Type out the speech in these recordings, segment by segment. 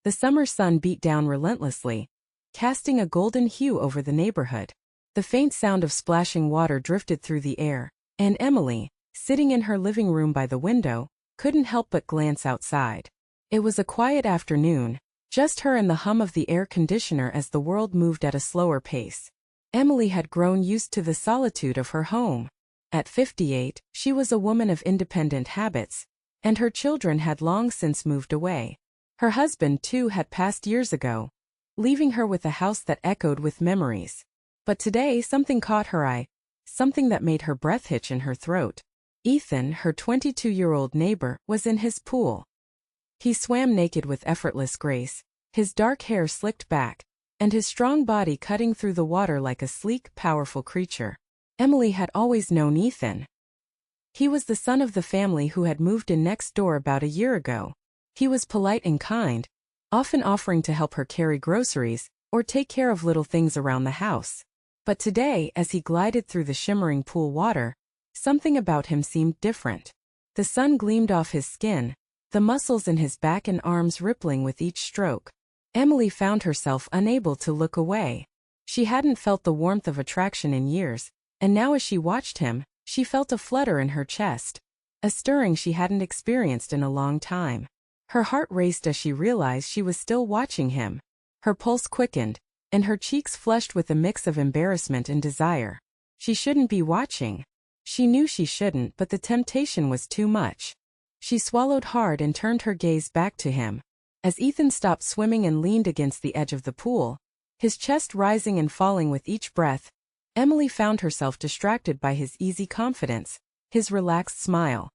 The summer sun beat down relentlessly, casting a golden hue over the neighborhood. The faint sound of splashing water drifted through the air, and Emily, sitting in her living room by the window, couldn't help but glance outside. It was a quiet afternoon, just her and the hum of the air conditioner as the world moved at a slower pace. Emily had grown used to the solitude of her home. At 58, she was a woman of independent habits, and her children had long since moved away. Her husband, too, had passed years ago, leaving her with a house that echoed with memories. But today something caught her eye, something that made her breath hitch in her throat. Ethan, her 22-year-old neighbor, was in his pool. He swam naked with effortless grace, his dark hair slicked back, and his strong body cutting through the water like a sleek, powerful creature. Emily had always known Ethan. He was the son of the family who had moved in next door about a year ago. He was polite and kind, often offering to help her carry groceries or take care of little things around the house. But today, as he glided through the shimmering pool water, something about him seemed different. The sun gleamed off his skin, the muscles in his back and arms rippling with each stroke. Emily found herself unable to look away. She hadn't felt the warmth of attraction in years, and now as she watched him, she felt a flutter in her chest, a stirring she hadn't experienced in a long time. Her heart raced as she realized she was still watching him. Her pulse quickened, and her cheeks flushed with a mix of embarrassment and desire. She shouldn't be watching. She knew she shouldn't, but the temptation was too much. She swallowed hard and turned her gaze back to him. As Ethan stopped swimming and leaned against the edge of the pool, his chest rising and falling with each breath, Emily found herself distracted by his easy confidence, his relaxed smile.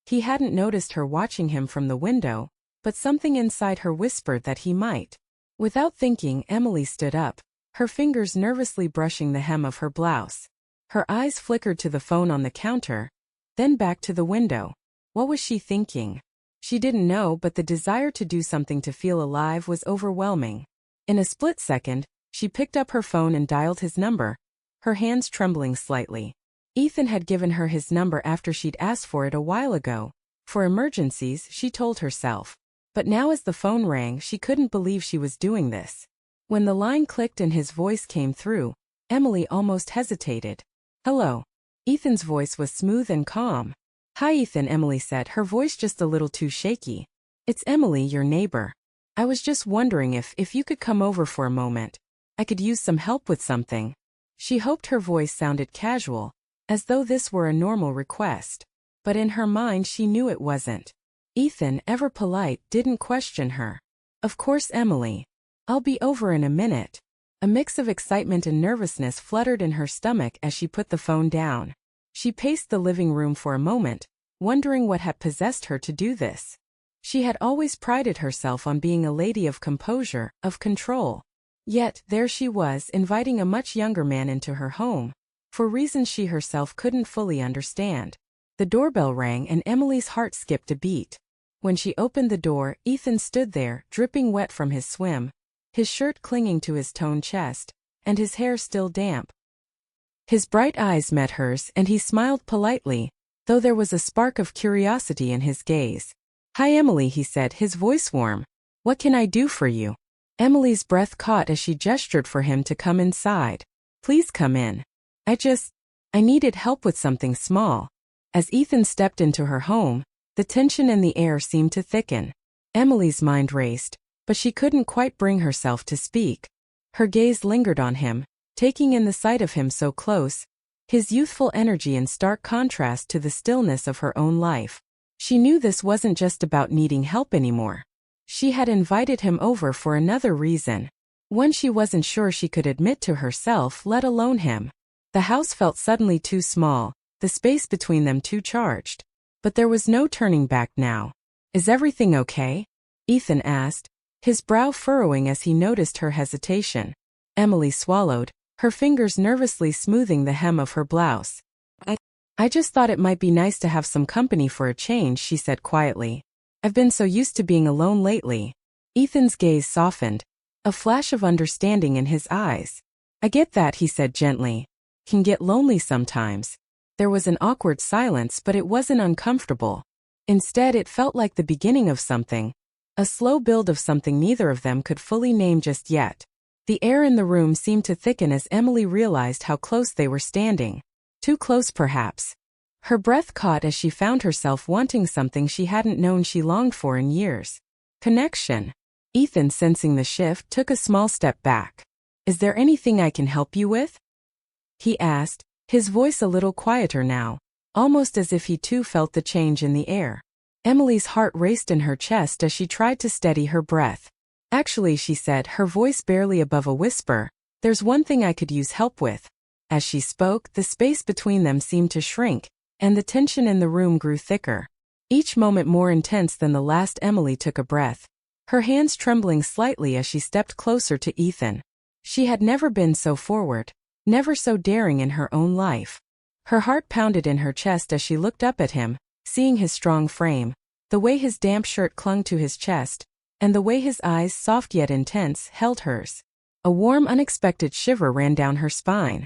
He hadn't noticed her watching him from the window, but something inside her whispered that he might. Without thinking, Emily stood up, her fingers nervously brushing the hem of her blouse. Her eyes flickered to the phone on the counter, then back to the window. What was she thinking? She didn't know, but the desire to do something to feel alive was overwhelming. In a split second, she picked up her phone and dialed his number, her hands trembling slightly. Ethan had given her his number after she'd asked for it a while ago. For emergencies, she told herself. But now as the phone rang, she couldn't believe she was doing this. When the line clicked and his voice came through, Emily almost hesitated. "Hello." Ethan's voice was smooth and calm. "Hi Ethan," Emily said, her voice just a little too shaky. "It's Emily, your neighbor. I was just wondering if you could come over for a moment. I could use some help with something." She hoped her voice sounded casual, as though this were a normal request. But in her mind she knew it wasn't. Ethan, ever polite, didn't question her. "Of course, Emily. I'll be over in a minute." A mix of excitement and nervousness fluttered in her stomach as she put the phone down. She paced the living room for a moment, wondering what had possessed her to do this. She had always prided herself on being a lady of composure, of control. Yet, there she was, inviting a much younger man into her home, for reasons she herself couldn't fully understand. The doorbell rang and Emily's heart skipped a beat. When she opened the door, Ethan stood there, dripping wet from his swim, his shirt clinging to his toned chest, and his hair still damp. His bright eyes met hers and he smiled politely, though there was a spark of curiosity in his gaze. "Hi Emily," he said, his voice warm. "What can I do for you?" Emily's breath caught as she gestured for him to come inside. "Please come in. I needed help with something small." As Ethan stepped into her home, the tension in the air seemed to thicken. Emily's mind raced, but she couldn't quite bring herself to speak. Her gaze lingered on him, taking in the sight of him so close, his youthful energy in stark contrast to the stillness of her own life. She knew this wasn't just about needing help anymore. She had invited him over for another reason, one she wasn't sure she could admit to herself, let alone him. The house felt suddenly too small, the space between them too charged. But there was no turning back now. "Is everything okay?" Ethan asked, his brow furrowing as he noticed her hesitation. Emily swallowed, her fingers nervously smoothing the hem of her blouse. I just thought it might be nice to have some company for a change," she said quietly. "I've been so used to being alone lately." Ethan's gaze softened, a flash of understanding in his eyes. "I get that," he said gently. "Can get lonely sometimes." There was an awkward silence, but it wasn't uncomfortable. Instead, it felt like the beginning of something, A slow build of something neither of them could fully name just yet. The air in the room seemed to thicken as Emily realized how close they were standing. Too close, perhaps. Her breath caught as she found herself wanting something she hadn't known she longed for in years. Connection. Ethan, sensing the shift, took a small step back. "Is there anything I can help you with?" he asked, his voice a little quieter now, almost as if he too felt the change in the air. Emily's heart raced in her chest as she tried to steady her breath. "Actually," she said, her voice barely above a whisper, "there's one thing I could use help with." As she spoke, the space between them seemed to shrink, and the tension in the room grew thicker. Each moment more intense than the last. Emily took a breath, her hands trembling slightly as she stepped closer to Ethan. She had never been so forward, never so daring in her own life. Her heart pounded in her chest as she looked up at him, seeing his strong frame, the way his damp shirt clung to his chest, and the way his eyes, soft yet intense, held hers. A warm, unexpected shiver ran down her spine.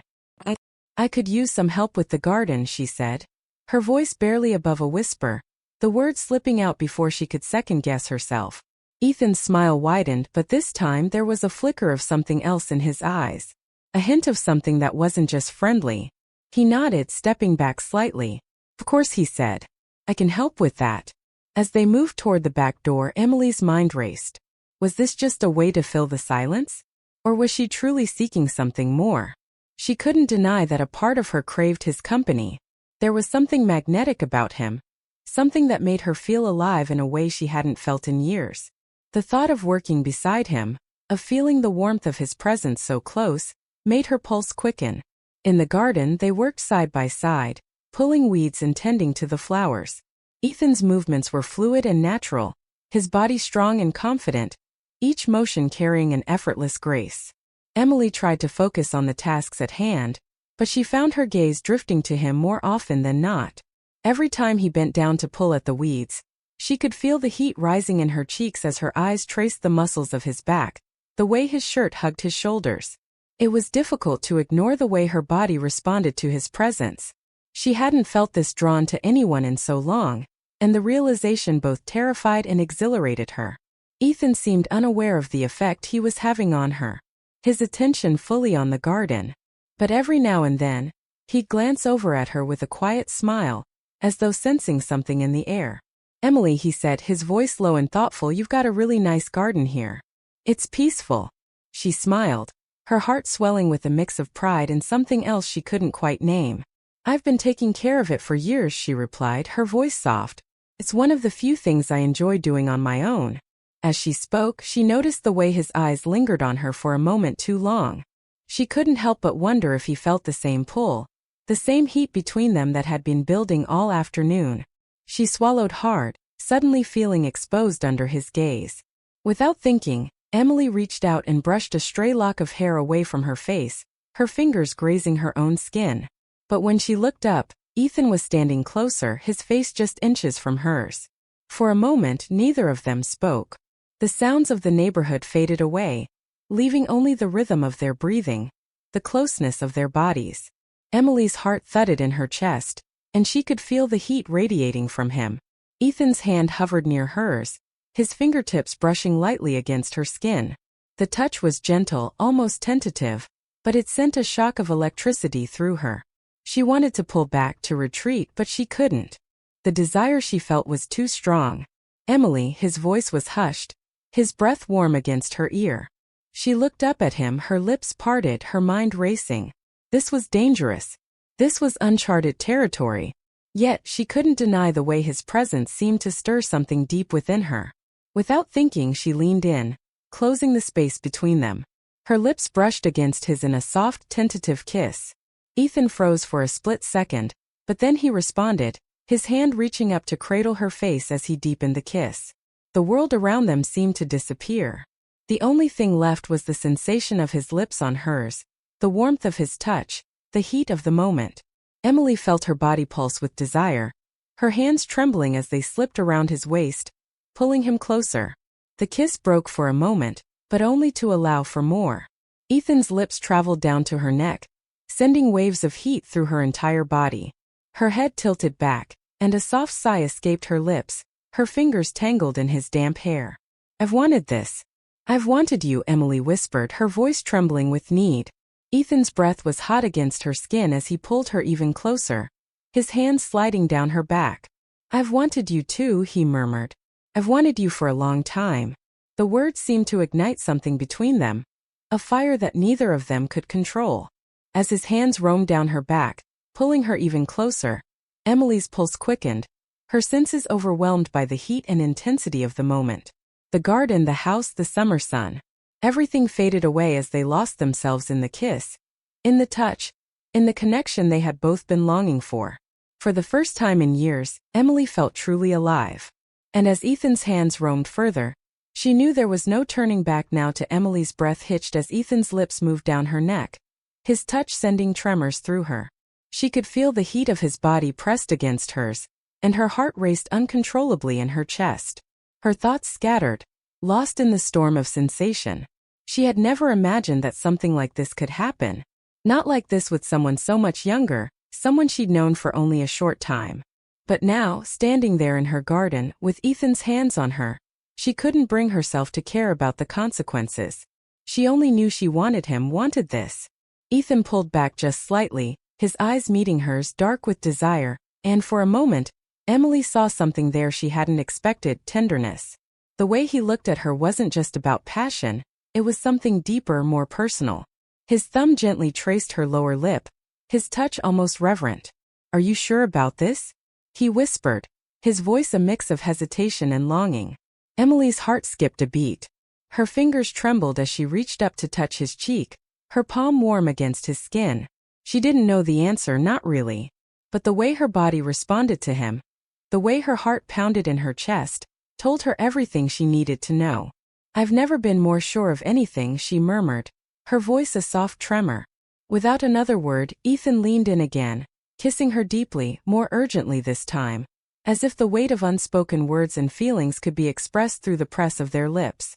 I could use some help with the garden," she said, her voice barely above a whisper, the words slipping out before she could second-guess herself. Ethan's smile widened, but this time there was a flicker of something else in his eyes. A hint of something that wasn't just friendly. He nodded, stepping back slightly. "Of course," he said. "I can help with that." As they moved toward the back door, Emily's mind raced. Was this just a way to fill the silence? Or was she truly seeking something more? She couldn't deny that a part of her craved his company. There was something magnetic about him. Something that made her feel alive in a way she hadn't felt in years. The thought of working beside him, of feeling the warmth of his presence so close, made her pulse quicken. In the garden, they worked side by side, pulling weeds and tending to the flowers. Ethan's movements were fluid and natural, his body strong and confident, each motion carrying an effortless grace. Emily tried to focus on the tasks at hand, but she found her gaze drifting to him more often than not. Every time he bent down to pull at the weeds, she could feel the heat rising in her cheeks as her eyes traced the muscles of his back, the way his shirt hugged his shoulders. It was difficult to ignore the way her body responded to his presence. She hadn't felt this drawn to anyone in so long, and the realization both terrified and exhilarated her. Ethan seemed unaware of the effect he was having on her, his attention fully on the garden. But every now and then, he'd glance over at her with a quiet smile, as though sensing something in the air. "Emily," he said, his voice low and thoughtful, "you've got a really nice garden here. It's peaceful." She smiled, her heart swelling with a mix of pride and something else she couldn't quite name. "I've been taking care of it for years," she replied, her voice soft. "It's one of the few things I enjoy doing on my own." As she spoke, she noticed the way his eyes lingered on her for a moment too long. She couldn't help but wonder if he felt the same pull, the same heat between them that had been building all afternoon. She swallowed hard, suddenly feeling exposed under his gaze. Without thinking, Emily reached out and brushed a stray lock of hair away from her face, her fingers grazing her own skin. But when she looked up, Ethan was standing closer, his face just inches from hers. For a moment, neither of them spoke. The sounds of the neighborhood faded away, leaving only the rhythm of their breathing, the closeness of their bodies. Emily's heart thudded in her chest, and she could feel the heat radiating from him. Ethan's hand hovered near hers, his fingertips brushing lightly against her skin. The touch was gentle, almost tentative, but it sent a shock of electricity through her. She wanted to pull back, to retreat, but she couldn't. The desire she felt was too strong. "Emily," his voice was hushed, his breath warm against her ear. She looked up at him, her lips parted, her mind racing. This was dangerous. This was uncharted territory. Yet, she couldn't deny the way his presence seemed to stir something deep within her. Without thinking, she leaned in, closing the space between them. Her lips brushed against his in a soft, tentative kiss. Ethan froze for a split second, but then he responded, his hand reaching up to cradle her face as he deepened the kiss. The world around them seemed to disappear. The only thing left was the sensation of his lips on hers, the warmth of his touch, the heat of the moment. Emily felt her body pulse with desire, her hands trembling as they slipped around his waist, pulling him closer. The kiss broke for a moment, but only to allow for more. Ethan's lips traveled down to her neck, sending waves of heat through her entire body. Her head tilted back, and a soft sigh escaped her lips, her fingers tangled in his damp hair. I've wanted this. I've wanted you, Emily whispered, her voice trembling with need. Ethan's breath was hot against her skin as he pulled her even closer, his hands sliding down her back. I've wanted you too, he murmured. I've wanted you for a long time. The words seemed to ignite something between them, a fire that neither of them could control. As his hands roamed down her back, pulling her even closer, Emily's pulse quickened, her senses overwhelmed by the heat and intensity of the moment. The garden, the house, the summer sun. Everything faded away as they lost themselves in the kiss, in the touch, in the connection they had both been longing for. For the first time in years, Emily felt truly alive. And as Ethan's hands roamed further, she knew there was no turning back now. To Emily's breath hitched as Ethan's lips moved down her neck, his touch sending tremors through her. She could feel the heat of his body pressed against hers, and her heart raced uncontrollably in her chest. Her thoughts scattered, lost in the storm of sensation. She had never imagined that something like this could happen. Not like this with someone so much younger, someone she'd known for only a short time. But now, standing there in her garden, with Ethan's hands on her, she couldn't bring herself to care about the consequences. She only knew she wanted him, wanted this. Ethan pulled back just slightly, his eyes meeting hers, dark with desire, and for a moment, Emily saw something there she hadn't expected: tenderness. The way he looked at her wasn't just about passion, it was something deeper, more personal. His thumb gently traced her lower lip, his touch almost reverent. Are you sure about this? He whispered, his voice a mix of hesitation and longing. Emily's heart skipped a beat. Her fingers trembled as she reached up to touch his cheek, her palm warm against his skin. She didn't know the answer, not really. But the way her body responded to him, the way her heart pounded in her chest, told her everything she needed to know. I've never been more sure of anything, she murmured, her voice a soft tremor. Without another word, Ethan leaned in again, kissing her deeply, more urgently this time, as if the weight of unspoken words and feelings could be expressed through the press of their lips.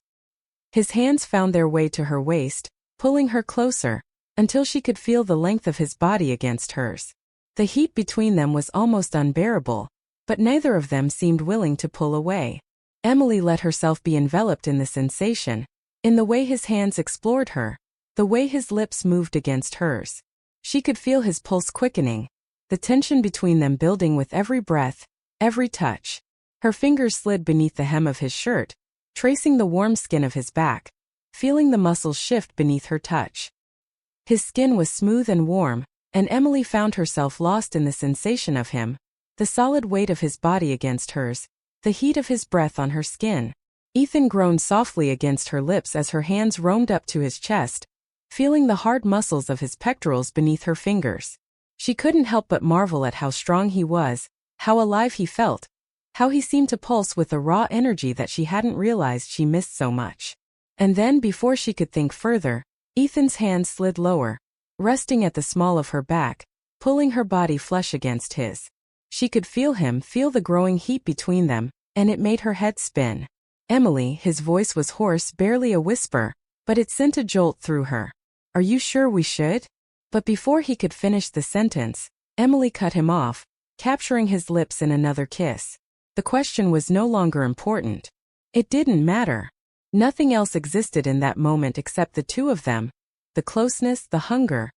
His hands found their way to her waist, pulling her closer, until she could feel the length of his body against hers. The heat between them was almost unbearable, but neither of them seemed willing to pull away. Emily let herself be enveloped in the sensation, in the way his hands explored her, the way his lips moved against hers. She could feel his pulse quickening, the tension between them building with every breath, every touch. Her fingers slid beneath the hem of his shirt, tracing the warm skin of his back, feeling the muscles shift beneath her touch. His skin was smooth and warm, and Emily found herself lost in the sensation of him, the solid weight of his body against hers, the heat of his breath on her skin. Ethan groaned softly against her lips as her hands roamed up to his chest, feeling the hard muscles of his pectorals beneath her fingers. She couldn't help but marvel at how strong he was, how alive he felt, how he seemed to pulse with a raw energy that she hadn't realized she missed so much. And then, before she could think further, Ethan's hands slid lower, resting at the small of her back, pulling her body flush against his. She could feel him, feel the growing heat between them, and it made her head spin. Emily, his voice was hoarse, barely a whisper, but it sent a jolt through her. Are you sure we should? But before he could finish the sentence, Emily cut him off, capturing his lips in another kiss. The question was no longer important. It didn't matter. Nothing else existed in that moment except the two of them, the closeness, the hunger,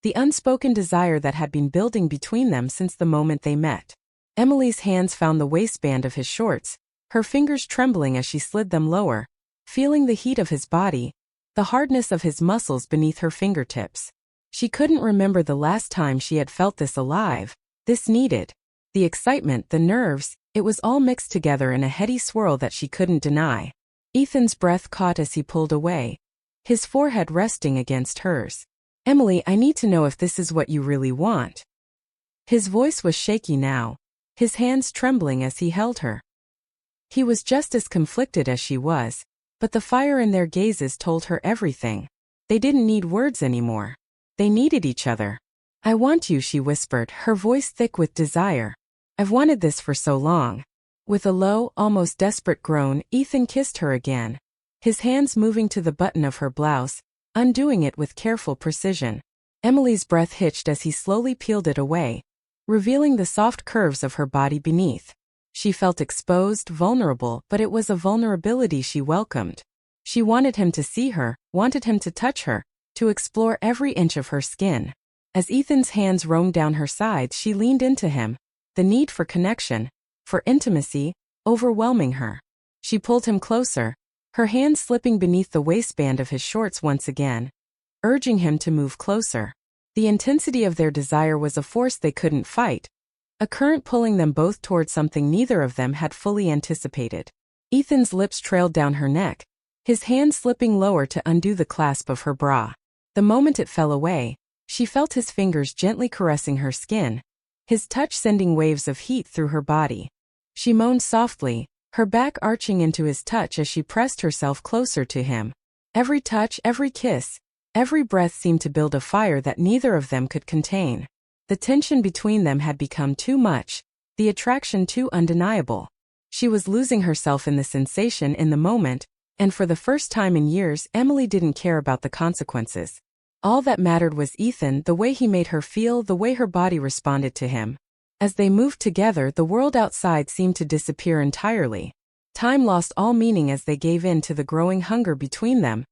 the unspoken desire that had been building between them since the moment they met. Emily's hands found the waistband of his shorts, her fingers trembling as she slid them lower, feeling the heat of his body, the hardness of his muscles beneath her fingertips. She couldn't remember the last time she had felt this alive, this needed. The excitement, the nerves, it was all mixed together in a heady swirl that she couldn't deny. Ethan's breath caught as he pulled away, his forehead resting against hers. Emily, I need to know if this is what you really want. His voice was shaky now, his hands trembling as he held her. He was just as conflicted as she was, but the fire in their gazes told her everything. They didn't need words anymore. They needed each other. I want you, she whispered, her voice thick with desire. I've wanted this for so long. With a low, almost desperate groan, Ethan kissed her again, his hands moving to the button of her blouse, undoing it with careful precision. Emily's breath hitched as he slowly peeled it away, revealing the soft curves of her body beneath. She felt exposed, vulnerable, but it was a vulnerability she welcomed. She wanted him to see her, wanted him to touch her, to explore every inch of her skin. As Ethan's hands roamed down her sides, she leaned into him, the need for connection, for intimacy, overwhelming her. She pulled him closer, her hands slipping beneath the waistband of his shorts once again, urging him to move closer. The intensity of their desire was a force they couldn't fight, a current pulling them both toward something neither of them had fully anticipated. Ethan's lips trailed down her neck, his hand slipping lower to undo the clasp of her bra. The moment it fell away, she felt his fingers gently caressing her skin, his touch sending waves of heat through her body. She moaned softly, her back arching into his touch as she pressed herself closer to him. Every touch, every kiss, every breath seemed to build a fire that neither of them could contain. The tension between them had become too much, the attraction too undeniable. She was losing herself in the sensation in the moment, and for the first time in years, Emily didn't care about the consequences. All that mattered was Ethan, the way he made her feel, the way her body responded to him. As they moved together, the world outside seemed to disappear entirely. Time lost all meaning as they gave in to the growing hunger between them,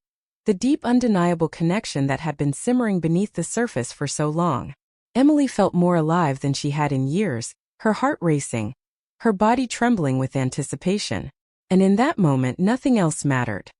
the deep undeniable connection that had been simmering beneath the surface for so long. Emily felt more alive than she had in years, her heart racing, her body trembling with anticipation. And in that moment nothing else mattered.